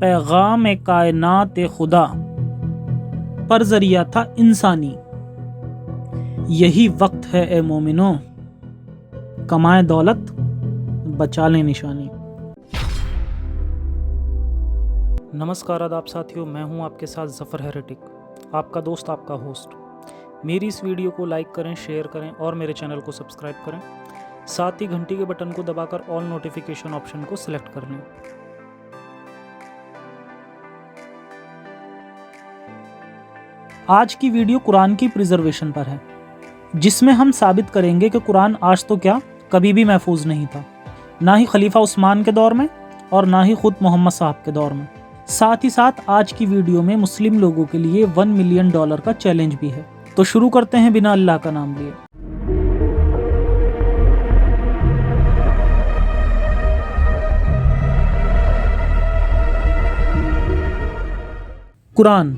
پیغام کائنات خدا پر ذریعہ تھا انسانی۔ یہی وقت ہے اے مومنوں، کمائے دولت بچا لیں نشانی۔ نمسکار آداب ساتھیوں، میں ہوں آپ کے ساتھ ظفر ہیریٹک، آپ کا دوست، آپ کا ہوسٹ۔ میری اس ویڈیو کو لائک کریں، شیئر کریں اور میرے چینل کو سبسکرائب کریں، ساتھ ہی گھنٹی کے بٹن کو دبا کر آل نوٹیفیکیشن آپشن کو سلیکٹ کر لیں۔ آج کی ویڈیو قرآن کی پریزرویشن پر ہے، جس میں ہم ثابت کریں گے کہ قرآن آج تو کیا کبھی بھی محفوظ نہیں تھا، نہ ہی خلیفہ عثمان کے دور میں اور نہ ہی خود محمد صاحب کے دور میں۔ ساتھ ہی ساتھ آج کی ویڈیو میں مسلم لوگوں کے لیے $1 ملین کا چیلنج بھی ہے۔ تو شروع کرتے ہیں بنا اللہ کا نام لیے۔ قرآن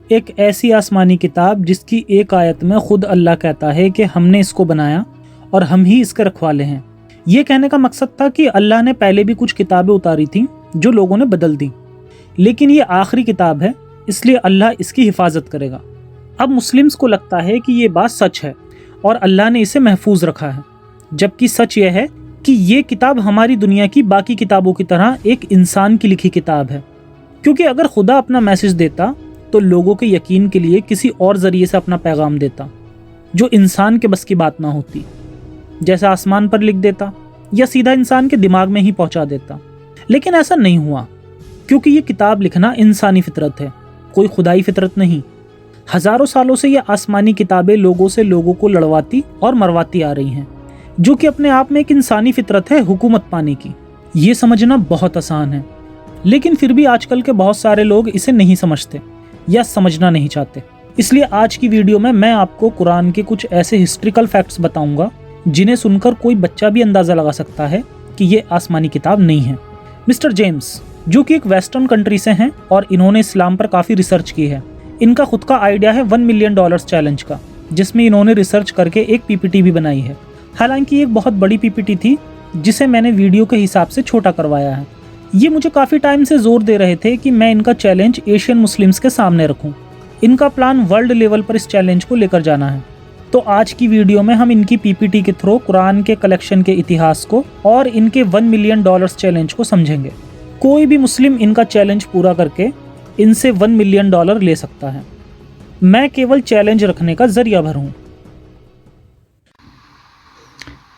ایک ایسی آسمانی کتاب جس کی ایک آیت میں خود اللہ کہتا ہے کہ ہم نے اس کو بنایا اور ہم ہی اس کے رکھوالے ہیں۔ یہ کہنے کا مقصد تھا کہ اللہ نے پہلے بھی کچھ کتابیں اتاری تھیں جو لوگوں نے بدل دیں، لیکن یہ آخری کتاب ہے، اس لیے اللہ اس کی حفاظت کرے گا۔ اب مسلمز کو لگتا ہے کہ یہ بات سچ ہے اور اللہ نے اسے محفوظ رکھا ہے، جبکہ سچ یہ ہے کہ یہ کتاب ہماری دنیا کی باقی کتابوں کی طرح ایک انسان کی لکھی کتاب ہے، کیونکہ اگر خدا اپنا میسج دیتا تو لوگوں کے یقین کے لیے کسی اور ذریعے سے اپنا پیغام دیتا جو انسان کے بس کی بات نہ ہوتی، جیسے آسمان پر لکھ دیتا یا سیدھا انسان کے دماغ میں ہی پہنچا دیتا۔ لیکن ایسا نہیں ہوا، کیونکہ یہ کتاب لکھنا انسانی فطرت ہے، کوئی خدائی فطرت نہیں۔ ہزاروں سالوں سے یہ آسمانی کتابیں لوگوں کو لڑواتی اور مرواتی آ رہی ہیں، جو کہ اپنے آپ میں ایک انسانی فطرت ہے حکومت پانے کی۔ یہ سمجھنا بہت آسان ہے، لیکن پھر بھی آج کل کے بہت سارے لوگ اسے نہیں سمجھتے یا سمجھنا نہیں چاہتے۔ اس لیے آج کی ویڈیو میں آپ کو قرآن کے کچھ ایسے ہسٹریکل فیکٹس بتاؤں گا جنہیں سن کر کوئی بچہ بھی اندازہ لگا سکتا ہے کہ یہ آسمانی کتاب نہیں ہے۔ مسٹر جیمز، جو کہ ایک ویسٹرن کنٹری سے ہیں اور انہوں نے اسلام پر کافی ریسرچ کی ہے، ان کا خود کا آئیڈیا ہے $1 ملین چیلنج کا، جس میں انہوں نے ریسرچ کر کے ایک پی پی ٹی بھی بنائی ہے۔ حالانکہ ایک بہت بڑی پی پی ٹی تھی جسے میں نے ویڈیو کے حساب سے چھوٹا کروایا ہے۔ یہ مجھے کافی ٹائم سے زور دے رہے تھے کہ میں ان کا چیلنج ایشین مسلمز کے سامنے رکھوں۔ ان کا پلان ورلڈ لیول پر اس چیلنج کو لے کر جانا ہے۔ تو آج کی ویڈیو میں ہم ان کی پی پی ٹی کے تھرو قرآن کے کلیکشن کے اتہاس کو اور ان کے $1 ملین چیلنج کو سمجھیں گے۔ کوئی بھی مسلم ان کا چیلنج پورا کر کے ان سے $1 ملین لے سکتا ہے۔ میں کیول چیلنج رکھنے کا ذریعہ بھر ہوں۔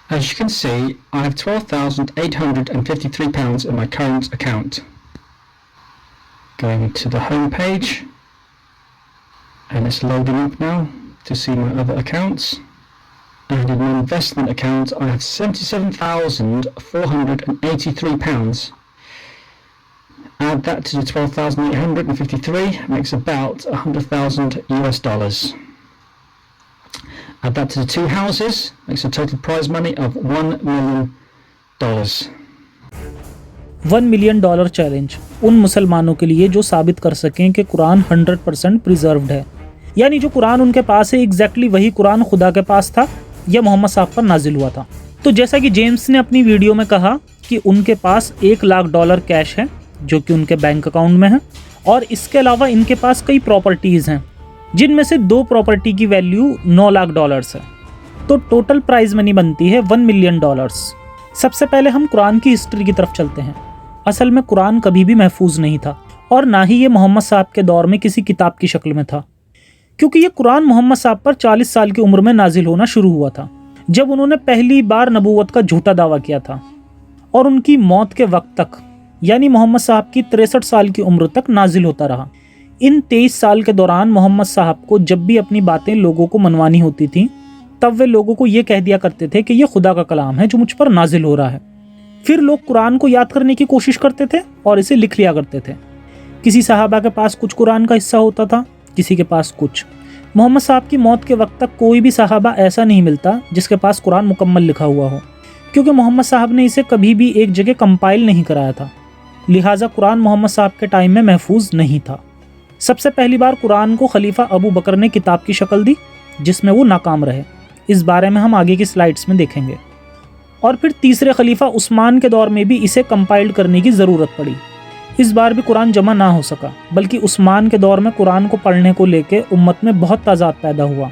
As you can see, I have £12,853 in my current account. Going to the home page, and it's loading up now to see my other accounts. And in my investment account, I have £77,483. Add that to the 12,853, makes about $100,000. Add that to the two houses, makes a total prize money of $1 million. $1 million challenge ان مسلمانوں کے لیے جو ثابت کر سکیں کہ قرآن 100% پریزروڈ ہے، یعنی جو قرآن ان کے پاس ہے ایگزیکٹلی وہی قرآن خدا کے پاس تھا یا محمد صاحب پر نازل ہوا تھا۔ تو جیسا کہ جیمز نے اپنی ویڈیو میں کہا کہ ان کے پاس $1 لاکھ کیش ہے جو کہ ان کے بینک اکاؤنٹ میں ہے، اور اس کے علاوہ ان کے پاس کئی پراپرٹیز ہیں جن میں سے 2 پراپرٹی کی ویلیو $9 لاکھ ہے۔ تو ٹوٹل پرائز منی بنتی ہے $1 ملین۔ سب سے پہلے ہم قرآن کی ہسٹری کی طرف چلتے ہیں۔ اصل میں قرآن کبھی بھی محفوظ نہیں تھا، اور نہ ہی یہ محمد صاحب کے دور میں کسی کتاب کی شکل میں تھا، کیونکہ یہ قرآن محمد صاحب پر 40 سال کی عمر میں نازل ہونا شروع ہوا تھا، جب انہوں نے پہلی بار نبوت کا جھوٹا دعویٰ کیا تھا، اور ان کی موت کے وقت تک، یعنی محمد صاحب کی 63 سال کی عمر تک نازل ہوتا رہا۔ ان 23 سال کے دوران محمد صاحب کو جب بھی اپنی باتیں لوگوں کو منوانی ہوتی تھیں، تب وہ لوگوں کو یہ کہہ دیا کرتے تھے کہ یہ خدا کا کلام ہے جو مجھ پر نازل ہو رہا ہے۔ پھر لوگ قرآن کو یاد کرنے کی کوشش کرتے تھے اور اسے لکھ لیا کرتے تھے۔ کسی صحابہ کے پاس کچھ قرآن کا حصہ ہوتا تھا، کسی کے پاس کچھ۔ محمد صاحب کی موت کے وقت تک کوئی بھی صحابہ ایسا نہیں ملتا جس کے پاس قرآن مکمل لکھا ہوا ہو، کیونکہ محمد صاحب نے اسے کبھی بھی ایک جگہ کمپائل نہیں کرایا تھا، لہٰذا قرآن محمد صاحب کے ٹائم میں محفوظ نہیں تھا۔ سب سے پہلی بار قرآن کو خلیفہ ابو بکر نے کتاب کی شکل دی، جس میں وہ ناکام رہے۔ اس بارے میں ہم آگے کی سلائڈز میں دیکھیں گے۔ اور پھر تیسرے خلیفہ عثمان کے دور میں بھی اسے کمپائلڈ کرنے کی ضرورت پڑی۔ इस बार भी कुरान जमा ना हो सका, बल्कि उस्मान के दौर में कुरान को पढ़ने को लेके उम्मत में बहुत तजाद पैदा हुआ।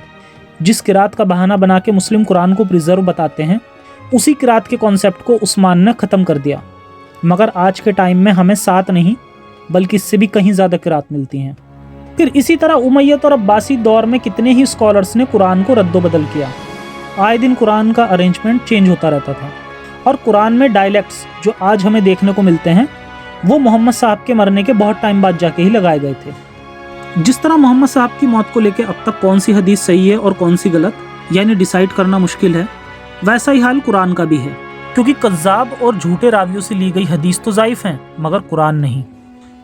जिस किरात का बहाना बना के मुस्लिम कुरान को प्रिजर्व बताते हैं, उसी किरात के कॉन्सेप्ट को उस्मान ने ख़त्म कर दिया। मगर आज के टाइम में हमें 7 नहीं बल्कि इससे भी कहीं ज़्यादा किरात मिलती हैं। फिर इसी तरह उमैयद और अब्बासी दौर में कितने ही स्कॉलर्स ने कुरान को रद्दो-बदल किया। आए दिन कुरान का अरेंजमेंट चेंज होता रहता था, और कुरान में डायलेक्ट्स जो आज हमें देखने को मिलते हैं वो मोहम्मद साहब के मरने के बहुत टाइम बाद जाके ही लगाए गए थे। जिस तरह मोहम्मद साहब की मौत को लेकर अब तक कौन सी हदीस सही है और कौन सी गलत, यानी डिसाइड करना मुश्किल है, वैसा ही हाल कुरान का भी है, क्योंकि कज़्ज़ाब और झूठे रावियों से ली गई हदीस तो ज़ाइफ हैं, मगर कुरान नहीं।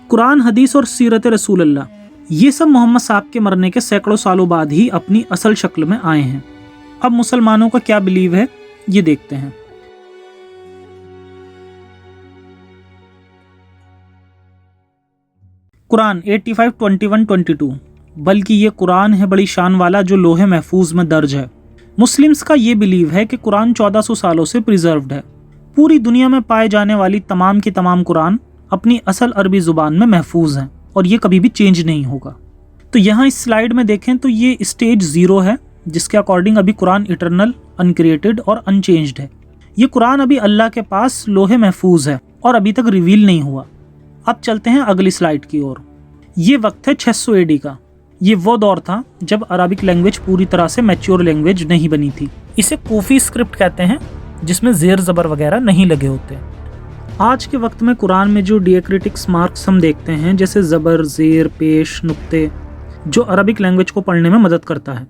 कुरान, हदीस और सीरत रसूल अल्लाह, ये सब मोहम्मद साहब के मरने के सैकड़ों सालों बाद ही अपनी असल शक्ल में आए हैं। अब मुसलमानों का क्या बिलीव है ये देखते हैं। कुरान 85:21-22, बल्कि ये कुरान है बड़ी शान वाला जो लोहे महफूज में दर्ज है। मुस्लिम्स का ये बिलीव है कि कुरान 1400 सालों से प्रिजर्व्ड है। पूरी दुनिया में पाए जाने वाली तमाम की तमाम कुरान अपनी असल अरबी ज़ुबान में महफूज हैं और ये कभी भी चेंज नहीं होगा। तो यहाँ इस स्लाइड में देखें तो ये स्टेज 0 है, जिसके अकॉर्डिंग अभी कुरान इटरनल, अनक्रिएटेड और अनचेंज्ड है। ये कुरान अभी अल्लाह के पास लोहे महफूज है और अभी तक रिवील नहीं हुआ। अब चलते हैं अगली स्लाइड की ओर। ये वक्त है 600 AD का। ये वो दौर था जब अरबिक लैंग्वेज पूरी तरह से मैच्योर लैंग्वेज नहीं बनी थी। इसे कूफी स्क्रिप्ट कहते हैं, जिसमें ज़ेर ज़बर वगैरह नहीं लगे होते। आज के वक्त में कुरान में जो डिएक्रिटिक्स मार्क्स हम देखते हैं, जैसे ज़बर, ज़ेर, पेश, नुक्ते, जो अरबिक लैंग्वेज को पढ़ने में मदद करता है,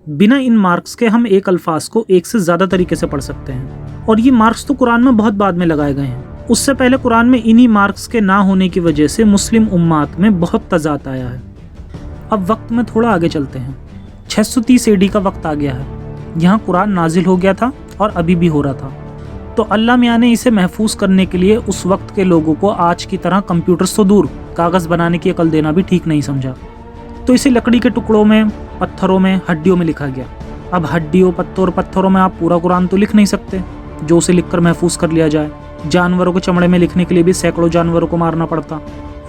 बिना इन मार्क्स के हम एक अल्फाज को एक से ज़्यादा तरीके से पढ़ सकते हैं। और ये मार्क्स तो कुरान में बहुत बाद में लगाए गए हैं। उससे पहले कुरान में इन्हीं मार्क्स के ना होने की वजह से मुस्लिम उम्मात में बहुत तजाद आया है। अब वक्त में थोड़ा आगे चलते हैं। 630 AD का वक्त आ गया है। यहाँ कुरान नाजिल हो गया था और अभी भी हो रहा था। तो अल्लाह मियाँ ने इसे महफूज करने के लिए उस वक्त के लोगों को आज की तरह कंप्यूटर्स तो दूर, कागज़ बनाने की अकल देना भी ठीक नहीं समझा। तो इसे लकड़ी के टुकड़ों में, पत्थरों में, हड्डियों में लिखा गया। अब हड्डियों, पत्थरों में आप पूरा कुरान तो लिख नहीं सकते जो उसे लिखकर महफूज कर लिया जाए। जानवरों के चमड़े में लिखने के लिए भी सैकड़ों जानवरों को मारना पड़ता।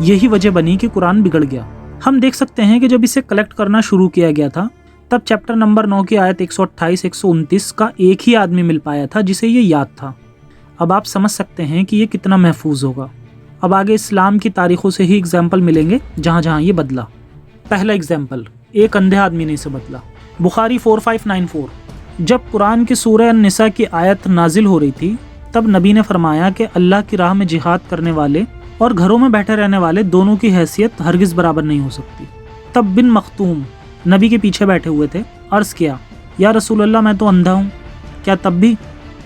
यही वजह बनी कि कुरान बिगड़ गया। हम देख सकते हैं कि जब इसे कलेक्ट करना शुरू किया गया था, तब चैप्टर नंबर 9 की आयत 128-129 का एक ही आदमी मिल पाया था जिसे ये याद था। अब आप समझ सकते हैं कि ये कितना महफूज होगा। अब आगे इस्लाम की तारीखों से ही एग्जाम्पल मिलेंगे जहाँ जहाँ ये बदला। पहला एग्जाम्पल, एक अंधे आदमी ने इसे बदला। बुखारी 4594, जब कुरान की सूरह अन-निसा की आयत नाजिल हो रही थी, तब नबी ने फरमाया कि अल्लाह की राह में जिहाद करने वाले और घरों में बैठे रहने वाले दोनों की हैसियत हरगिज़ बराबर नहीं हो सकती। तब बिन मख्तूम नबी के पीछे बैठे हुए थे, अर्ज़ किया, या रसूल अल्लाह, मैं तो अंधा हूँ, क्या तब भी?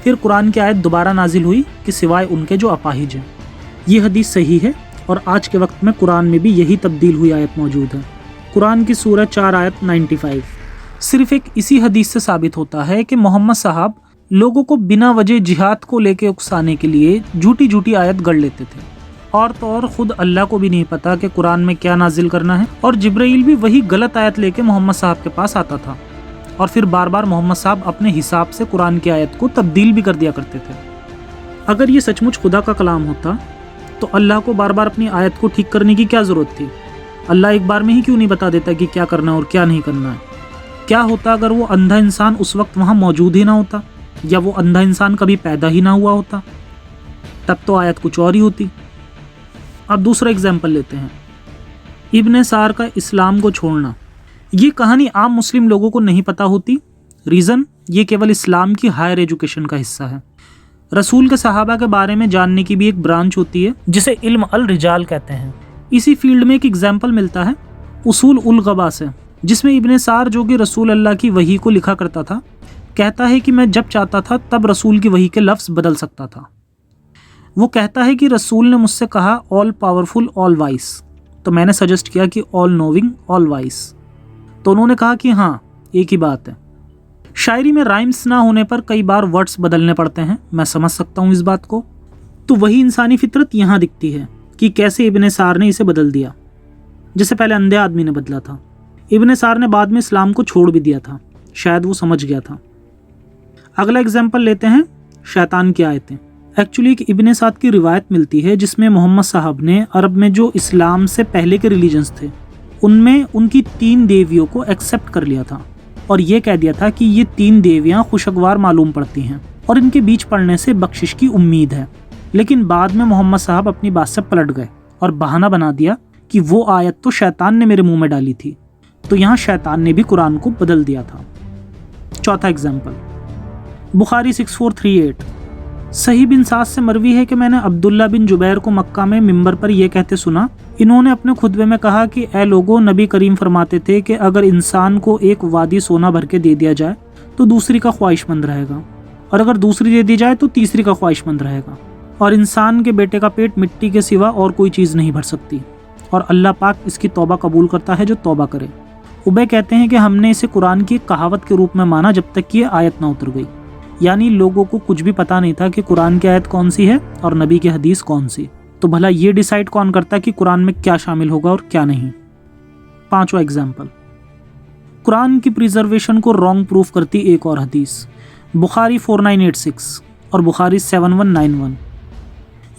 फिर कुरान की आयत दोबारा नाजिल हुई कि सिवाय उनके जो अपाहिज हैं। ये हदीस सही है और आज के वक्त में कुरान में भी यही तब्दील हुई आयत मौजूद है। कुरान की सूरह 4 आयत 95। सिर्फ एक इसी हदीस से साबित होता है कि मोहम्मद साहब लोगों को बिना वजह जिहाद को लेके उकसाने के लिए झूठी झूठी आयत गढ़ लेते थे। और तो और खुद अल्लाह को भी नहीं पता कि कुरान में क्या नाजिल करना है, और जिब्राइल भी वही गलत आयत लेके मोहम्मद साहब के पास आता था और फिर बार बार मोहम्मद साहब अपने हिसाब से कुरान की आयत को तब्दील भी कर दिया करते थे। अगर ये सचमुच खुदा का कलाम होता तो अल्लाह को बार बार अपनी आयत को ठीक करने की क्या ज़रूरत थी? अल्लाह एक बार में ही क्यों नहीं बता देता कि क्या करना है और क्या नहीं करना है? क्या होता अगर वो अंधा इंसान उस वक्त वहाँ मौजूद ही ना होता, या वो अंधा इंसान कभी पैदा ही ना हुआ होता? तब तो आयत कुछ और ही होती। अब दूसरा एग्जाम्पल लेते हैं, इब्ने सार का इस्लाम को छोड़ना। ये कहानी आम मुस्लिम लोगों को नहीं पता होती। रीज़न, ये केवल इस्लाम की हायर एजुकेशन का हिस्सा है। रसूल के सहाबा के बारे में जानने की भी एक ब्रांच होती है जिसे इल्म अल रिजाल कहते हैं। इसी फील्ड में एक एग्जाम्पल मिलता है उसूल उल गबा से, जिसमें इब्ने सार, जो कि रसूल अल्लाह की वही को लिखा करता था, कहता है कि मैं जब चाहता था तब रसूल की वही के लफ्ज़ बदल सकता था। वो कहता है कि रसूल ने मुझसे कहा ऑल पावरफुल ऑल वाइस, तो मैंने सजेस्ट किया कि ऑल नोविंग ऑल वाइस, तो उन्होंने कहा कि हाँ एक ही बात है। शायरी में राइम्स ना होने पर कई बार वर्ड्स बदलने पड़ते हैं, मैं समझ सकता हूँ इस बात को। तो वही इंसानी फितरत यहाँ दिखती है कि कैसे इब्ने सार ने इसे बदल दिया, जैसे पहले अंधे आदमी ने बदला था। इब्ने सार ने बाद में इस्लाम को छोड़ भी दिया था, शायद वो समझ गया था। अगला एग्जाम्पल लेते हैं शैतान की आयतें। ایکچولی ایک ابن سعد کی روایت ملتی ہے جس میں محمد صاحب نے عرب میں جو اسلام سے پہلے کے ریلیجنز تھے ان میں ان کی 3 دیویوں کو ایکسیپٹ کر لیا تھا اور یہ کہہ دیا تھا کہ یہ 3 دیویاں خوشگوار معلوم پڑتی ہیں اور ان کے بیچ پڑنے سے بخشش کی امید ہے. لیکن بعد میں محمد صاحب اپنی بات سے پلٹ گئے اور بہانہ بنا دیا کہ وہ آیت تو شیطان نے میرے منہ میں ڈالی تھی. تو یہاں شیطان نے بھی قرآن کو بدل دیا تھا. چوتھا ایگزامپل بخاری 6438. صحیح بن سعد سے مروی ہے کہ میں نے عبداللہ بن جبیر کو مکہ میں منبر پر یہ کہتے سنا. انہوں نے اپنے خطبے میں کہا کہ اے لوگوں، نبی کریم فرماتے تھے کہ اگر انسان کو ایک وادی سونا بھر کے دے دیا جائے تو دوسری کا خواہش مند رہے گا، اور اگر دوسری دے دی جائے تو تیسری کا خواہش مند رہے گا، اور انسان کے بیٹے کا پیٹ مٹی کے سوا اور کوئی چیز نہیں بھر سکتی، اور اللہ پاک اس کی توبہ قبول کرتا ہے جو توبہ کرے. ابے کہتے ہیں کہ ہم نے اسے قرآن کی ایک کہاوت کے روپ میں مانا جب تک کہ یہ آیت نہ اتر گئی. یعنی لوگوں کو کچھ بھی پتہ نہیں تھا کہ قرآن کی آیت کون سی ہے اور نبی کی حدیث کون سی. تو بھلا یہ ڈیسائیڈ کون کرتا ہے کہ قرآن میں کیا شامل ہوگا اور کیا نہیں. 5واں ایگزامپل قرآن کی پریزرویشن کو رانگ پروف کرتی ایک اور حدیث، بخاری 4986 اور بخاری 7191.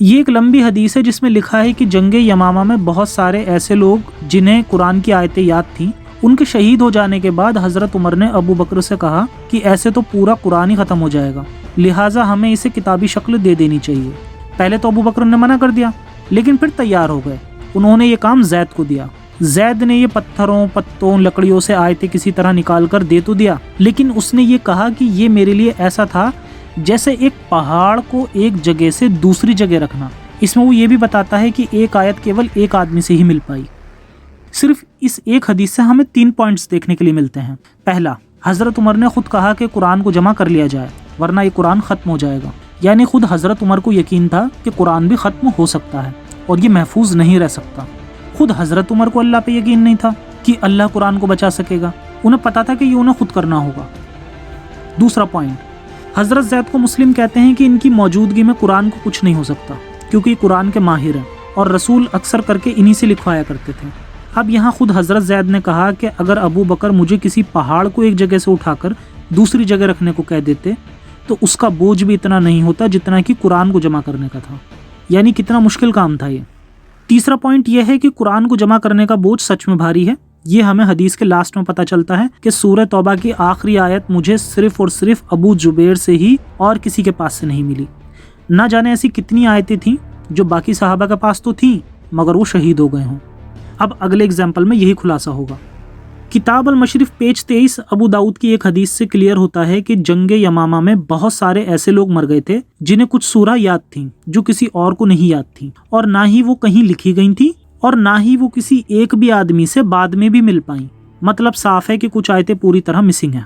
یہ ایک لمبی حدیث ہے جس میں لکھا ہے کہ جنگ یمامہ میں بہت سارے ایسے لوگ جنہیں قرآن کی آیتیں یاد تھیں، ان کے شہید ہو جانے کے بعد حضرت عمر نے ابو بکر سے کہا کہ ایسے تو پورا قرآن ہی ختم ہو جائے گا، لہٰذا ہمیں اسے کتابی شکل دے دینی چاہیے. پہلے تو ابو بکر نے منع کر دیا، لیکن پھر تیار ہو گئے. انہوں نے یہ کام زید کو دیا. زید نے یہ پتھروں، پتوں، لکڑیوں سے آیتیں کسی طرح نکال کر دے تو دیا، لیکن اس نے یہ کہا کہ یہ میرے لیے ایسا تھا جیسے ایک پہاڑ کو ایک جگہ سے دوسری جگہ رکھنا. اس میں وہ یہ بھی بتاتا ہے کہ ایک آیت کیول ایک آدمی سے ہی مل پائی. صرف اس ایک حدیث سے ہمیں 3 پوائنٹس دیکھنے کے لیے ملتے ہیں. پہلا، حضرت عمر نے خود کہا کہ قرآن کو جمع کر لیا جائے ورنہ یہ قرآن ختم ہو جائے گا. یعنی خود حضرت عمر کو یقین تھا کہ قرآن بھی ختم ہو سکتا ہے اور یہ محفوظ نہیں رہ سکتا. خود حضرت عمر کو اللہ پہ یقین نہیں تھا کہ اللہ قرآن کو بچا سکے گا، انہیں پتا تھا کہ یہ انہیں خود کرنا ہوگا. دوسرا پوائنٹ، حضرت زید کو مسلم کہتے ہیں کہ ان کی موجودگی میں قرآن کو کچھ نہیں ہو سکتا کیونکہ یہ قرآن کے ماہر ہیں اور رسول اکثر کر کے انہی سے لکھوایا کرتے تھے. اب یہاں خود حضرت زید نے کہا کہ اگر ابو بکر مجھے کسی پہاڑ کو ایک جگہ سے اٹھا کر دوسری جگہ رکھنے کو کہہ دیتے تو اس کا بوجھ بھی اتنا نہیں ہوتا جتنا کہ قرآن کو جمع کرنے کا تھا. یعنی کتنا مشکل کام تھا یہ. تیسرا پوائنٹ یہ ہے کہ قرآن کو جمع کرنے کا بوجھ سچ میں بھاری ہے. یہ ہمیں حدیث کے لاسٹ میں پتہ چلتا ہے کہ سورہ توبہ کی آخری آیت مجھے صرف اور صرف ابو جبیر سے ہی اور کسی کے پاس سے نہیں ملی. نہ جانے ایسی کتنی آیتیں تھیں جو باقی صحابہ کے پاس تو تھیں مگر وہ شہید ہو گئے ہوں. اب اگلے اگزامپل میں یہی خلاصہ ہوگا. کتاب المشرف پیج 23 ابو داؤد کی ایک حدیث سے کلیئر ہوتا ہے کہ جنگ یمامہ میں بہت سارے ایسے لوگ مر گئے تھے جنہیں کچھ سورہ یاد تھیں جو کسی اور کو نہیں یاد تھیں، اور نہ ہی وہ کہیں لکھی گئی تھیں اور نہ ہی وہ کسی ایک بھی آدمی سے بعد میں بھی مل پائیں. مطلب صاف ہے کہ کچھ آیتیں پوری طرح مسنگ ہیں.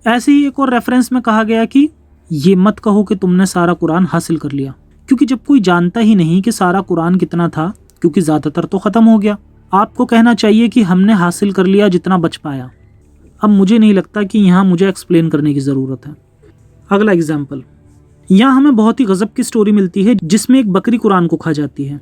ایسے ہی ایک اور ریفرنس میں کہا گیا کہ یہ مت کہو کہ تم نے سارا قرآن حاصل کر لیا، کیونکہ جب کوئی جانتا ہی نہیں کہ سارا قرآن کتنا تھا، کیونکہ زیادہ تر تو ختم ہو گیا. آپ کو کہنا چاہیے کہ ہم نے حاصل کر لیا جتنا بچ پایا. اب مجھے نہیں لگتا کہ یہاں مجھے ایکسپلین کرنے کی ضرورت ہے. اگلا ایگزامپل، یہاں ہمیں بہت ہی غضب کی سٹوری ملتی ہے جس میں ایک بکری قرآن کو کھا جاتی ہے.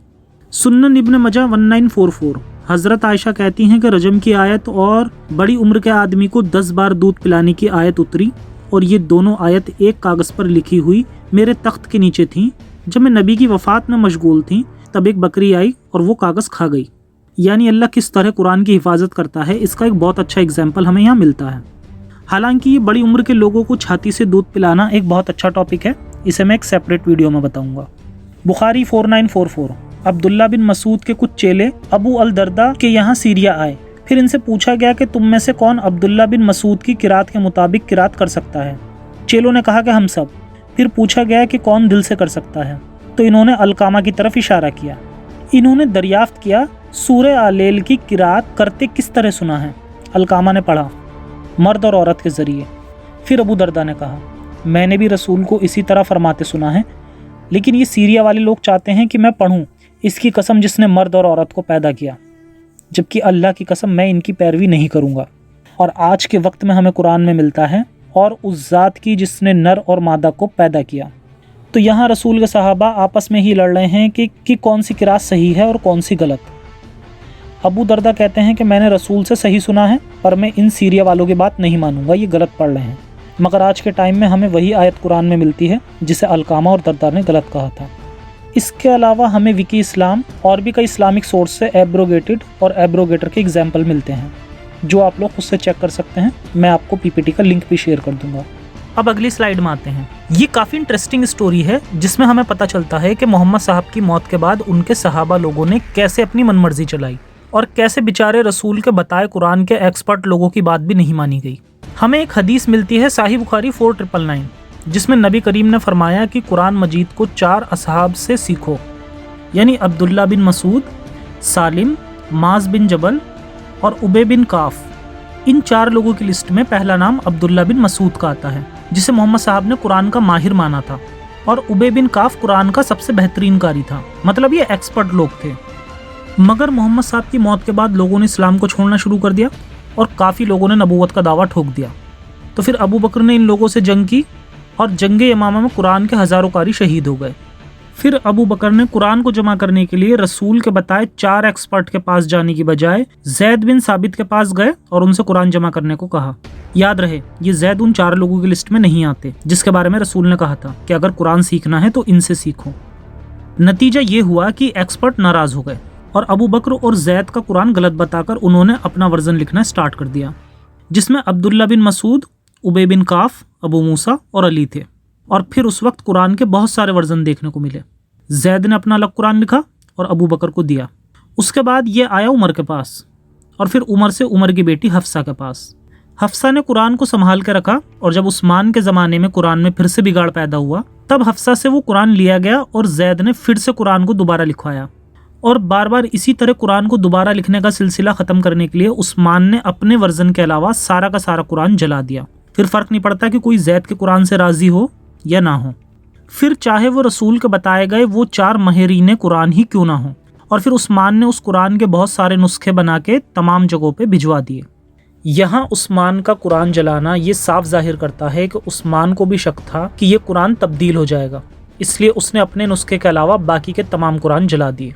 سنن ابن ماجہ 1944. حضرت عائشہ کہتی ہیں کہ رجم کی آیت اور بڑی عمر کے آدمی کو 10 بار دودھ پلانے کی آیت اتری، اور یہ دونوں آیت ایک کاغذ پر لکھی ہوئی میرے تخت کے نیچے تھیں. جب میں نبی کی وفات میں مشغول تھی تب ایک بکری آئی اور وہ کاغذ کھا گئی. یعنی اللہ کس طرح قرآن کی حفاظت کرتا ہے، اس کا ایک بہت اچھا اگزامپل ہمیں یہاں ملتا ہے. حالانکہ یہ بڑی عمر کے لوگوں کو چھاتی سے دودھ پلانا ایک بہت اچھا ٹاپک ہے، اسے میں ایک سیپریٹ ویڈیو میں بتاؤں گا. بخاری 4944. عبداللہ بن مسعود کے کچھ چیلے ابو الدرداء کے یہاں سیریا آئے. پھر ان سے پوچھا گیا کہ تم میں سے کون عبداللہ بن مسعود کی قرات کے مطابق قرات کر سکتا ہے. چیلوں نے کہا کہ ہم سب. پھر پوچھا گیا کہ کون دل سے کر سکتا ہے، تو انہوں نے علقامہ کی طرف اشارہ کیا. انہوں نے دریافت کیا سورہ آلیل کی قرات کرتے کس طرح سنا ہے. علقامہ نے پڑھا، مرد اور عورت کے ذریعے. پھر ابو درداء نے کہا، میں نے بھی رسول کو اسی طرح فرماتے سنا ہے، لیکن یہ سیریا والے لوگ چاہتے ہیں کہ میں پڑھوں اس کی قسم جس نے مرد اور عورت کو پیدا کیا، جبکہ اللہ کی قسم میں ان کی پیروی نہیں کروں گا. اور آج کے وقت میں ہمیں قرآن میں ملتا ہے اور اس ذات کی جس نے نر اور مادہ کو پیدا کیا. تو یہاں رسول کے صحابہ آپس میں ہی لڑ رہے ہیں کہ کون سی قرات صحیح ہے اور کون سی غلط. ابو درداء کہتے ہیں کہ میں نے رسول سے صحیح سنا ہے، پر میں ان سیریا والوں کی بات نہیں مانوں گا، یہ غلط پڑھ رہے ہیں. मगर आज के टाइम में हमें वही आयत कुरान में मिलती है जिसे अलकामा और दरदार ने गलत कहा था। इसके अलावा हमें विकी इस्लाम और भी कई इस्लामिक सोर्स से एब्रोगेटेड और एब्रोगेटर के एग्जाम्पल मिलते हैं, जो आप लोग खुद से चेक कर सकते हैं। मैं आपको पीपीटी का लिंक भी शेयर कर दूंगा। अब अगली स्लाइड में आते हैं। ये काफ़ी इंटरेस्टिंग स्टोरी है जिसमें हमें पता चलता है कि मोहम्मद साहब की मौत के बाद उनके सहाबा लोगों ने कैसे अपनी मनमर्जी चलाई और कैसे बेचारे रसूल के बताए कुरान के एक्सपर्ट लोगों की बात भी नहीं मानी गई। हमें एक हदीस मिलती है साहिह बुखारी 4999, जिसमें नबी करीम ने फरमाया कि कुरान मजीद को 4 असहाब से सीखो, यानी अब्दुल्ला बिन मसूद, सालिम, माज बिन जबल और उबे बिन काफ। इन 4 लोगों की लिस्ट में पहला नाम अब्दुल्ला बिन मसूद का आता है, जिसे मोहम्मद साहब ने कुरान का माहिर माना था, और उबे बिन काफ कुरान का सबसे बेहतरीन कारी था। मतलब ये एक्सपर्ट लोग थे। मगर मोहम्मद साहब की मौत के बाद लोगों ने इस्लाम को छोड़ना शुरू कर दिया और काफ़ी लोगों ने नबूवत का दावा ठोक दिया। तो फिर अबू बकर ने इन लोगों से जंग की और जंगे यमामा में कुरान के हज़ारों कारी शहीद हो गए। फिर अबू बकर ने कुरान को जमा करने के लिए रसूल के बताए 4 एक्सपर्ट के पास जाने की बजाय जैद बिन साबित के पास गए और उनसे कुरान जमा करने को कहा। याद रहे, ये जैद उन 4 लोगों की लिस्ट में नहीं आते जिसके बारे में रसूल ने कहा था कि अगर कुरान सीखना है तो इनसे सीखो। नतीजा ये हुआ कि एक्सपर्ट नाराज हो गए और अबू बकर और जैद का कुरान गलत बताकर उन्होंने अपना वर्जन लिखना स्टार्ट कर दिया, जिसमें अब्दुल्ला बिन मसूद, उबे बिन काफ, अबू मूसा और अली थे। और फिर उस वक्त कुरान के बहुत सारे वर्जन देखने को मिले। जैद ने अपना अलग कुरान लिखा और अबू बकर को दिया। उसके बाद ये आया उमर के पास और फिर उमर से उमर की बेटी हफ्सा के पास। हफ्सा ने कुरान को संभाल के रखा और जब उस्मान के ज़माने में कुरान में फिर से बिगाड़ पैदा हुआ तब हफ्सा से वो कुरान लिया गया और जैद ने फिर से कुरान को दोबारा लिखवाया। और बार बार इसी तरह कुरान को दोबारा लिखने का सिलसिला ख़त्म करने के लिए उस्मान ने अपने वर्जन के अलावा सारा का सारा कुरान जला दिया। फिर फ़र्क नहीं पड़ता कि कोई जैद के कुरान से राज़ी हो या ना हो, फिर चाहे वो रसूल के बताए गए वो 4 माहिरीन कुरान ही क्यों ना हो। और फिर उस्मान ने उस कुरान के बहुत सारे नुस्खे बना के तमाम जगहों पे भिजवा दिए। यहाँ उस्मान का कुरान जलाना ये साफ जाहिर करता है कि उस्मान को भी शक था कि ये कुरान तब्दील हो जाएगा, इसलिए उसने अपने नुस्खे के अलावा बाकी के तमाम कुरान जला दिए।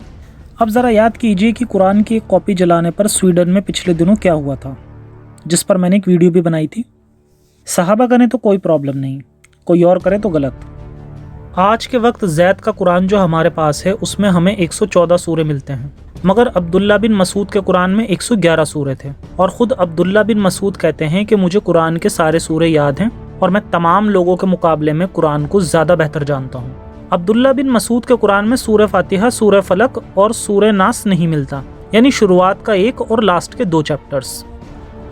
अब ज़रा याद कीजिए कि कुरान की एक कॉपी जलाने पर स्वीडन में पिछले दिनों क्या हुआ था, जिस पर मैंने एक वीडियो भी बनाई थी। सहाबा करें तो कोई प्रॉब्लम नहीं, कोई और करे तो गलत। आज के वक्त जैद का कुरान जो हमारे पास है उसमें हमें 114 सूरे मिलते हैं, मगर अब्दुल्ला बिन मसूद के कुरान में 111 सूरे थे। और ख़ुद अब्दुल्ला बिन मसूद कहते हैं कि मुझे कुरान के सारे सूरे याद हैं और मैं तमाम लोगों के मुकाबले में कुरान को ज़्यादा बेहतर जानता हूँ। अब्दुल्ला बिन मसूद के कुरान में सूरह फातिहा, सूरह फलक और सूरह नास नहीं मिलता, यानी शुरुआत का 1 और लास्ट के 2 चैप्टर्स।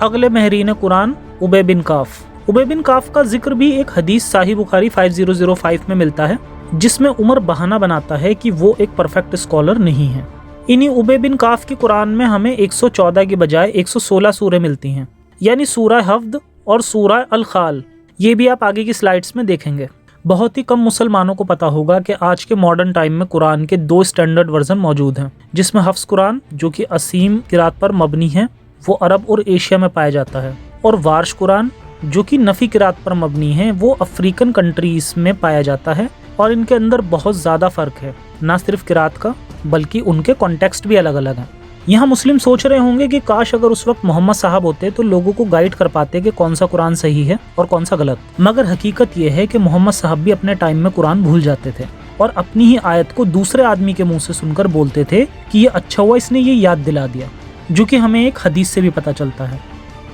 अगले महरीन कुरान उबे बिन काफ। उबे बिन काफ का जिक्र भी एक हदीस साहिह बुखारी 5005 में मिलता है, जिसमें उमर बहाना बनाता है कि वो एक परफेक्ट स्कॉलर नहीं है। इन्हीं उबे बिन काफ की कुरान में हमें 114 की बजाय 116 सूरह मिलती हैं, यानी सूरह हफ्द और सूरह अल-खाल। ये भी आप आगे की स्लाइड्स में देखेंगे। बहुत ही कम मुसलमानों को पता होगा कि आज के मॉडर्न टाइम में कुरान के 2 स्टैंडर्ड वर्जन मौजूद हैं, जिसमें हफ्स कुरान जो कि असीम किरात पर मबनी है, वो अरब और एशिया में पाया जाता है, और वार्श कुरान जो कि नफ़ी किरात पर मबनी है, वो अफ्रीकन कंट्रीज़ में पाया जाता है। और इनके अंदर बहुत ज़्यादा फ़र्क है, ना सिर्फ किरात का बल्कि उनके कॉन्टेक्स्ट भी अलग अलग हैं। यहाँ मुस्लिम सोच रहे होंगे कि काश अगर उस वक्त मोहम्मद साहब होते तो लोगों को गाइड कर पाते कि कौन सा कुरान सही है और कौन सा गलत। मगर हकीकत यह है कि मोहम्मद साहब भी अपने टाइम में कुरान भूल जाते थे और अपनी ही आयत को दूसरे आदमी के मुंह से सुनकर बोलते थे कि ये अच्छा हुआ इसने ये याद दिला दिया, जो कि हमें एक हदीस से भी पता चलता है।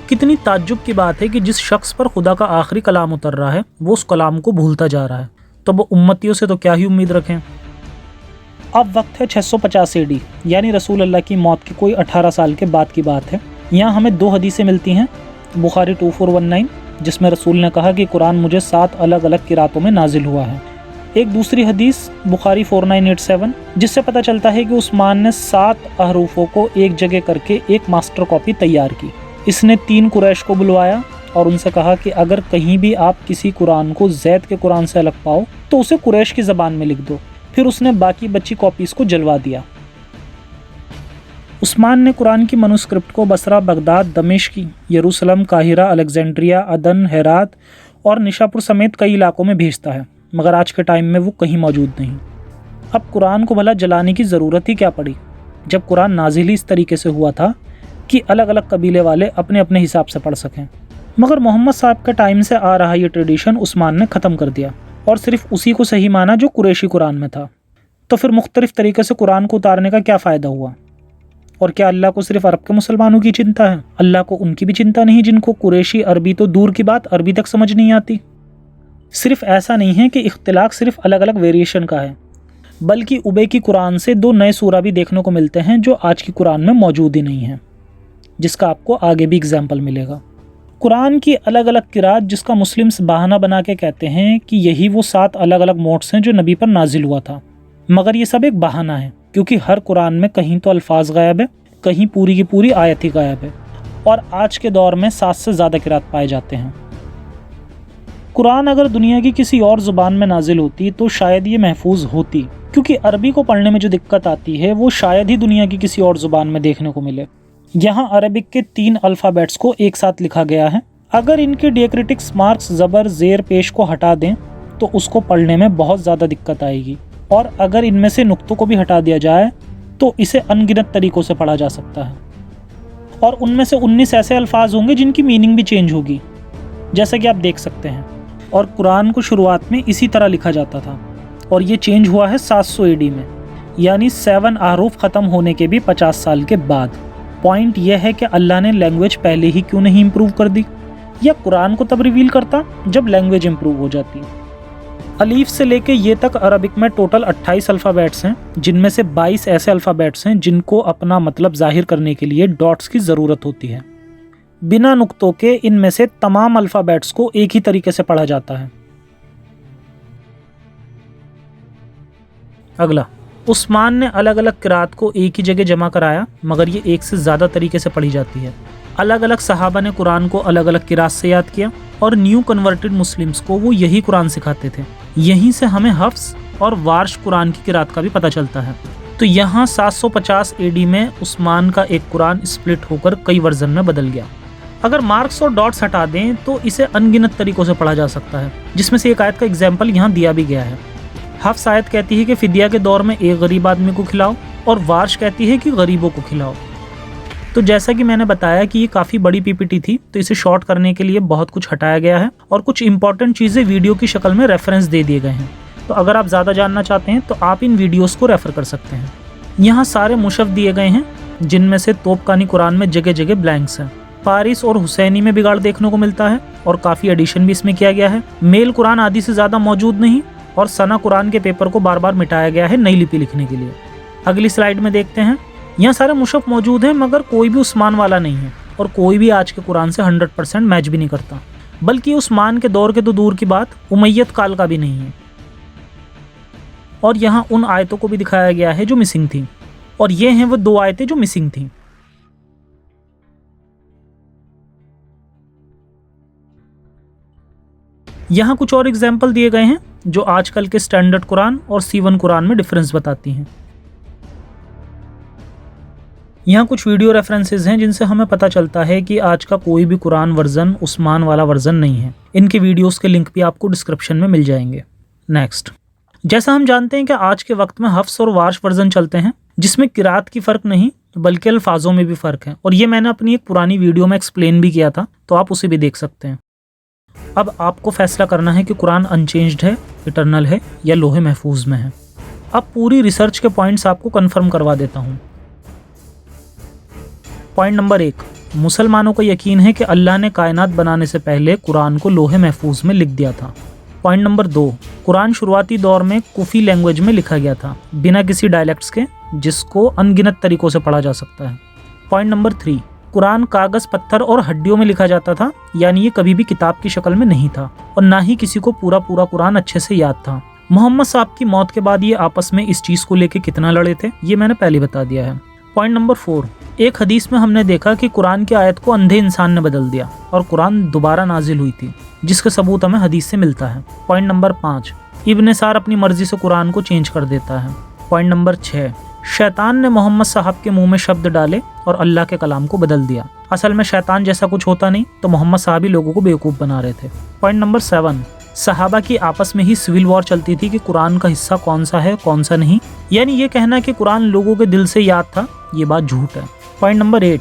कितनी ताज्जुब की बात है कि जिस शख्स पर खुदा का आखिरी कलाम उतर रहा है वो उस कलाम को भूलता जा रहा है, तो वो उम्मतियों से तो क्या ही उम्मीद रखें। अब वक्त है 650 AD, यानी रसूल अल्लाह की मौत के कोई 18 साल के बाद की बात है। यहाँ हमें 2 हदीसें मिलती हैं। बुखारी 2419 जिसमें रसूल ने कहा कि कुरान मुझे 7 अलग अलग किरातों में नाजिल हुआ है। एक दूसरी हदीस बुखारी 4987 जिससे पता चलता है कि उस्मान ने 7 अहरूफों को एक जगह करके एक मास्टर कॉपी तैयार की। इसने 3 कुरैश को बुलवाया और उनसे कहा कि अगर कहीं भी आप किसी कुरान को जैद के कुरान से अलग पाओ तो उसे कुरैश की ज़बान में लिख दो। फिर उसने बाकी बची कॉपीज़ को जलवा दिया। उस्मान ने कुरान की मनुस्क्रिप्ट को बसरा, बगदाद, दमिश्क, यरूशलेम, काहिरा, अलेक्जेंड्रिया, अदन, हेरात और निशापुर समेत कई इलाकों में भेजता है, मगर आज के टाइम में वो कहीं मौजूद नहीं। अब कुरान को भला जलाने की ज़रूरत ही क्या पड़ी, जब कुरान नाजिल ही इस तरीके से हुआ था कि अलग अलग कबीले वाले अपने अपने हिसाब से पढ़ सकें। मगर मोहम्मद साहब के टाइम से आ रहा ये ट्रेडिशन उस्मान ने ख़त्म कर दिया और सिर्फ उसी को सही माना जो कुरैशी कुरान में था। तो फिर मुख्तलिफ तरीके से कुरान को उतारने का क्या फ़ायदा हुआ? और क्या अल्लाह को सिर्फ अरब के मुसलमानों की चिंता है? अल्लाह को उनकी भी चिंता नहीं जिनको कुरैशी अरबी तो दूर की बात अरबी तक समझ नहीं आती? सिर्फ ऐसा नहीं है कि इख्तिलाफ सिर्फ अलग अलग वेरिएशन का है, बल्कि उबे की कुरान से 2 नए सूरा भी देखने को मिलते हैं जो आज की कुरान में मौजूद ही नहीं है, जिसका आपको आगे भी एग्जाम्पल मिलेगा। कुरान की अलग अलग किरात जिसका मुस्लिम्स बहाना बना के कहते हैं कि यही वो 7 अलग अलग मोड्स हैं जो नबी पर नाजिल हुआ था, मगर ये सब एक बहाना है, क्योंकि हर कुरान में कहीं तो अल्फाज गायब है, कहीं पूरी की पूरी आयत ही गायब है, और आज के दौर में 7 से ज़्यादा किरात पाए जाते हैं। कुरान अगर दुनिया की किसी और ज़ुबान में नाजिल होती तो शायद ये महफूज होती, क्योंकि अरबी को पढ़ने में जो दिक्कत आती है वो शायद ही दुनिया की किसी और ज़ुबान में देखने को मिले। यहाँ अरबिक के 3 अल्फ़ाबेट्स को एक साथ लिखा गया है। अगर इनके डिएक्रिटिक्स मार्क्स ज़बर ज़ेर पेश को हटा दें तो उसको पढ़ने में बहुत ज़्यादा दिक्कत आएगी, और अगर इनमें से नुक्तों को भी हटा दिया जाए तो इसे अनगिनत तरीक़ों से पढ़ा जा सकता है, और उनमें से 19 ऐसे अल्फाज होंगे जिनकी मीनिंग भी चेंज होगी, जैसा कि आप देख सकते हैं। और कुरान को शुरुआत में इसी तरह लिखा जाता था, और ये चेंज हुआ है 700 AD में, यानी 7 अहरूफ ख़त्म होने के भी 50 साल के बाद। पॉइंट यह है कि अल्लाह ने लैंग्वेज पहले ही क्यों नहीं इम्प्रूव कर दी, या कुरान को तब रिवील करता जब लैंग्वेज इम्प्रूव हो जाती। अलीफ से लेके ये तक अरबिक में टोटल 28 अल्फ़ाबेट्स हैं, जिनमें से 22 ऐसे अल्फ़ाबेट्स हैं जिनको अपना मतलब जाहिर करने के लिए डॉट्स की ज़रूरत होती है। बिना नुक्तों के इनमें से तमाम अल्फ़ाबेट्स को एक ही तरीके से पढ़ा जाता है। अगला, उस्मान ने अलग अलग किरात को एक ही जगह जमा कराया, मगर ये एक से ज़्यादा तरीके से पढ़ी जाती है। अलग अलग सहाबा ने कुरान को अलग अलग किरात से याद किया, और न्यू कन्वर्टेड मुस्लिम्स को वो यही कुरान सिखाते थे। यहीं से हमें हफ्स और वार्श कुरान की किरात का भी पता चलता है। तो यहाँ 750 AD में उस्मान का एक कुरान स्प्लिट होकर कई वर्जन में बदल गया। अगर मार्क्स और डॉट्स हटा दें तो इसे अनगिनत तरीक़ों से पढ़ा जा सकता है, जिसमें से एक आयत का एग्जाम्पल यहाँ दिया भी गया है। हफ्स आयत कहती है कि फिदिया के दौर में एक गरीब आदमी को खिलाओ, और वार्श कहती है कि गरीबों को खिलाओ। तो जैसा कि मैंने बताया कि ये काफ़ी बड़ी PPT थी, तो इसे शॉर्ट करने के लिए बहुत कुछ हटाया गया है, और कुछ इंपॉर्टेंट चीज़ें वीडियो की शक्ल में रेफरेंस दे दिए गए हैं। तो अगर आप ज़्यादा जानना चाहते हैं तो आप इन वीडियोज़ को रेफ़र कर सकते हैं। यहाँ सारे मुशफ़ दिए गए हैं, जिनमें से तोपकानी कुरान में जगह जगह ब्लैंक्स हैं। पारिस और हुसैनी में बिगाड़ देखने को मिलता है, और काफ़ी एडिशन भी इसमें किया गया है। मेल कुरान आदि से ज़्यादा मौजूद नहीं, और सना कुरान के पेपर को बार बार मिटाया गया है नई लिपि लिखने के लिए। अगली स्लाइड में देखते हैं। यहाँ सारे मुशफ़ मौजूद हैं, मगर कोई भी उस्मान वाला नहीं है, और कोई भी आज के कुरान से 100% मैच भी नहीं करता, बल्कि उस्मान के दौर के तो दूर की बात, उमैयद काल का भी नहीं है। और यहाँ उन आयतों को भी दिखाया गया है जो मिसिंग थी, और ये हैं वो 2 आयतें जो मिसिंग थी। यहाँ कुछ और एग्जाम्पल दिए गए हैं जो आजकल के स्टैंडर्ड कुरान और C1 कुरान में डिफरेंस बताती हैं। यहाँ कुछ वीडियो रेफरेंसेस हैं जिनसे हमें पता चलता है कि आज का कोई भी कुरान वर्जन उस्मान वाला वर्जन नहीं है। इनके वीडियोस के लिंक भी आपको डिस्क्रिप्शन में मिल जाएंगे। नेक्स्ट, जैसा हम जानते हैं कि आज के वक्त में हफ्स और वार्श वर्जन चलते हैं, जिसमें किरात की फ़र्क नहीं बल्कि अल्फाजों में भी फ़र्क है, और ये मैंने अपनी एक पुरानी वीडियो में एक्सप्लेन भी किया था, तो आप उसे भी देख सकते हैं। अब आपको फैसला करना है कि कुरान अनचेंज्ड है, इटरनल है, या लोहे महफूज में है। अब पूरी रिसर्च के पॉइंट्स आपको कंफर्म करवा देता हूँ। पॉइंट नंबर 1, मुसलमानों को यकीन है कि अल्लाह ने कायनात बनाने से पहले कुरान को लोहे महफूज में लिख दिया था। पॉइंट नंबर 2, कुरान शुरुआती दौर में कुफी लैंग्वेज में लिखा गया था, बिना किसी डायलेक्ट्स के, जिसको अनगिनत तरीक़ों से पढ़ा जा सकता है। पॉइंट नंबर 3, कुरान कागज़, पत्थर और हड्डियों में लिखा जाता था, यानी ये कभी भी किताब की शक्ल में नहीं था, और ना ही किसी को पूरा कुरान अच्छे से याद था। मोहम्मद साहब की मौत के बाद ये आपस में इस चीज़ को लेके कितना लड़े थे, ये मैंने पहले बता दिया है। पॉइंट नंबर 4, एक हदीस में हमने देखा कि कुरान की आयत को अंधे इंसान ने बदल दिया और कुरान दोबारा नाजिल हुई थी, जिसका सबूत हमें हदीस से मिलता है। पॉइंट नंबर 5, इब्न सार अपनी मर्जी से कुरान को चेंज कर देता है। पॉइंट नंबर 6, शैतान ने मोहम्मद साहब के मुंह में शब्द डाले और अल्लाह के कलाम को बदल दिया। असल में शैतान जैसा कुछ होता नहीं, तो मोहम्मद साहब ही लोगों को बेवकूफ़ बना रहे थे। पॉइंट नंबर 7, सहाबा की आपस में ही सिविल वॉर चलती थी कि कुरान का हिस्सा कौन सा है कौन सा नहीं, यानी ये कहना कि कुरान लोगों के दिल से याद था, ये बात झूठ है। पॉइंट नंबर 8,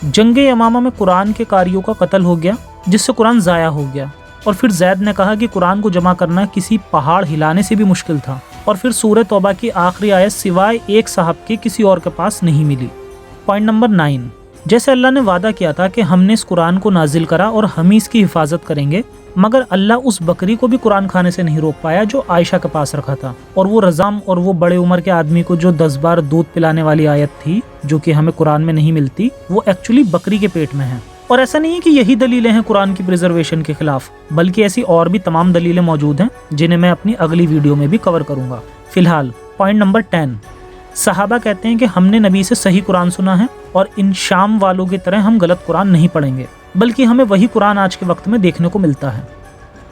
जंग यमामा में कुरान के कारियों का कत्ल हो गया, जिससे कुरान ज़ाया हो गया। और फिर जैद ने कहा कि कुरान को जमा करना किसी पहाड़ हिलाने से भी मुश्किल था। और फिर सूरह तौबा की आखिरी आयत सिवाय एक साहब के किसी और के पास नहीं मिली। पॉइंट नंबर 9, जैसे अल्लाह ने वादा किया था कि हमने इस कुरान को नाजिल करा और हम ही इसकी हिफाजत करेंगे, मगर अल्लाह उस बकरी को भी कुरान खाने से नहीं रोक पाया जो आयशा के पास रखा था। और वो रज़ाम और वो बड़े उम्र के आदमी को जो 10 बार दूध पिलाने वाली आयत थी जो कि हमें कुरान में नहीं मिलती, वो एक्चुअली बकरी के पेट में है। और ऐसा नहीं है कि यही दलीलें हैं कुरान की प्रिजर्वेशन के खिलाफ, बल्कि ऐसी और भी तमाम दलीलें मौजूद हैं जिन्हें मैं अपनी अगली वीडियो में भी कवर करूंगा। फिलहाल पॉइंट नंबर 10, सहाबा कहते हैं कि हमने नबी से सही कुरान सुना है और इन शाम वालों की तरह हम गलत कुरान नहीं पढ़ेंगे, बल्कि हमें वही कुरान आज के वक्त में देखने को मिलता है।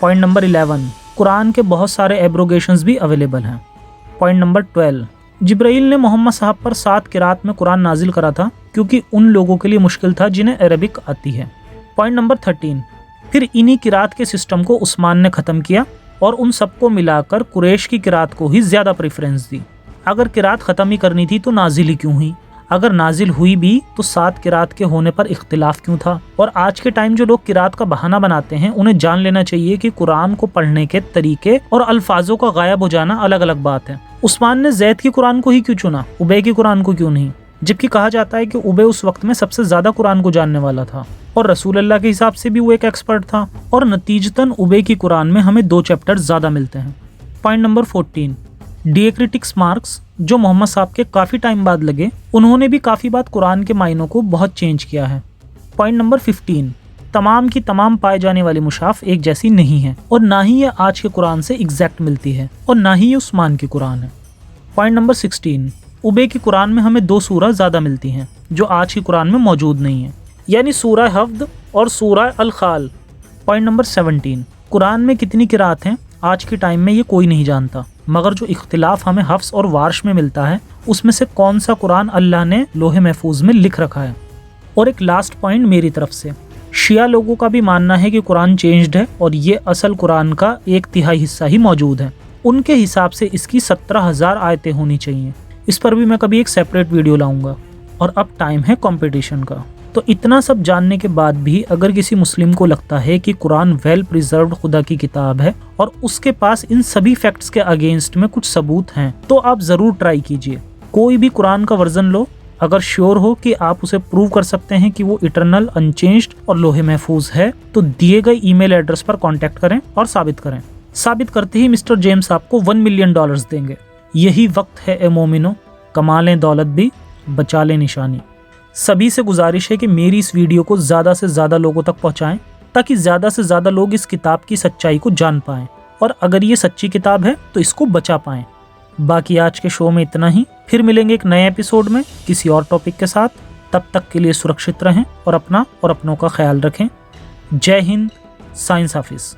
पॉइंट नंबर 11, कुरान के बहुत सारे एब्रोगेशंस भी अवेलेबल हैं। पॉइंट नंबर 12, जिब्राइल ने मोहम्मद साहब पर 7 किरात में कुरान नाजिल करा था क्योंकि उन लोगों के लिए मुश्किल था जिन्हें अरबिक आती है। पॉइंट नंबर 13, फिर इन्हीं किरात के सिस्टम को उस्मान ने ख़त्म किया और उन सबको मिलाकर कुरैश की किरात को ही ज़्यादा प्रेफरेंस दी। अगर किरात ख़त्म ही करनी थी तो नाजिल ही क्यों हुई? अगर नाजिल हुई भी तो 7 किरात के होने पर इख्तिलाफ क्यों था? और आज के टाइम जो लोग किरात का बहाना बनाते हैं, उन्हें जान लेना चाहिए कि कुरान को पढ़ने के तरीके और अल्फाजों का गायब हो जाना अलग अलग बात है। उस्मान ने जैद की कुरान को ही क्यों चुना, उबे की कुरान को क्यों नहीं? जबकि कहा जाता है कि उबे उस वक्त में सबसे ज़्यादा कुरान को जानने वाला था और रसूल अल्लाह के हिसाब से भी वो एक एक्सपर्ट था, और नतीजतन उबे की कुरान में हमें 2 चैप्टर ज़्यादा मिलते हैं। पॉइंट नंबर 14, डिएक्रिटिक्स मार्क्स जो मोहम्मद साहब के काफ़ी टाइम बाद लगे, उन्होंने भी काफ़ी बात कुरान के मायनों को बहुत चेंज किया है। पॉइंट नंबर 15, तमाम की तमाम पाए जाने वाली मुशाफ एक जैसी नहीं है और ना ही ये आज के कुरान से एग्जैक्ट मिलती है और ना ही ये उस्मान की कुरान है। पॉइंट नंबर 16, उबे की कुरान में हमें 2 सूरह ज़्यादा मिलती हैं जो आज की कुरान में मौजूद नहीं है, यानी सूरह हफ्द और सूरह अल-खाल। पॉइंट नंबर 17, कुरान में कितनी किरात हैं आज के टाइम में ये कोई नहीं जानता, मगर जो इख्तिलाफ हमें हफ्स और वार्श में मिलता है उसमें से कौन सा कुरान अल्लाह ने लोहे महफूज में लिख रखा है। और एक लास्ट पॉइंट मेरी तरफ से, शिया लोगों का भी मानना है कि कुरान चेंज्ड है और ये असल कुरान का 1/3 हिस्सा ही मौजूद है। उनके हिसाब से इसकी 17,000 आयतें होनी चाहिए। इस पर भी मैं कभी एक सेपरेट वीडियो लाऊंगा। और अब टाइम है कंपटीशन का। तो इतना सब जानने के बाद भी अगर किसी मुस्लिम को लगता है कि कुरान वेल प्रिजर्व्ड खुदा की किताब है और उसके पास इन सभी फैक्ट्स के अगेंस्ट में कुछ सबूत हैं, तो आप ज़रूर ट्राई कीजिए। कोई भी कुरान का वर्जन लो, अगर श्योर हो कि आप उसे प्रूव कर सकते हैं कि वो इटरनल, अनचेंज्ड और लोहे महफूज है, तो दिए गए ईमेल एड्रेस पर कॉन्टैक्ट करें और साबित करें। साबित करते ही मिस्टर जेम्स आपको $1 मिलियन देंगे। यही वक्त है ए मोमिनो, कमा लें दौलत भी, बचा लें निशानी। सभी से गुजारिश है कि मेरी इस वीडियो को ज़्यादा से ज़्यादा लोगों तक पहुँचाएं ताकि ज़्यादा से ज़्यादा लोग इस किताब की सच्चाई को जान पाएं और अगर ये सच्ची किताब है तो इसको बचा पाएं। बाकी आज के शो में इतना ही, फिर मिलेंगे एक नए एपिसोड में किसी और टॉपिक के साथ। तब तक के लिए सुरक्षित रहें और अपना और अपनों का ख्याल रखें। जय हिंद, साइंस हाफिज़।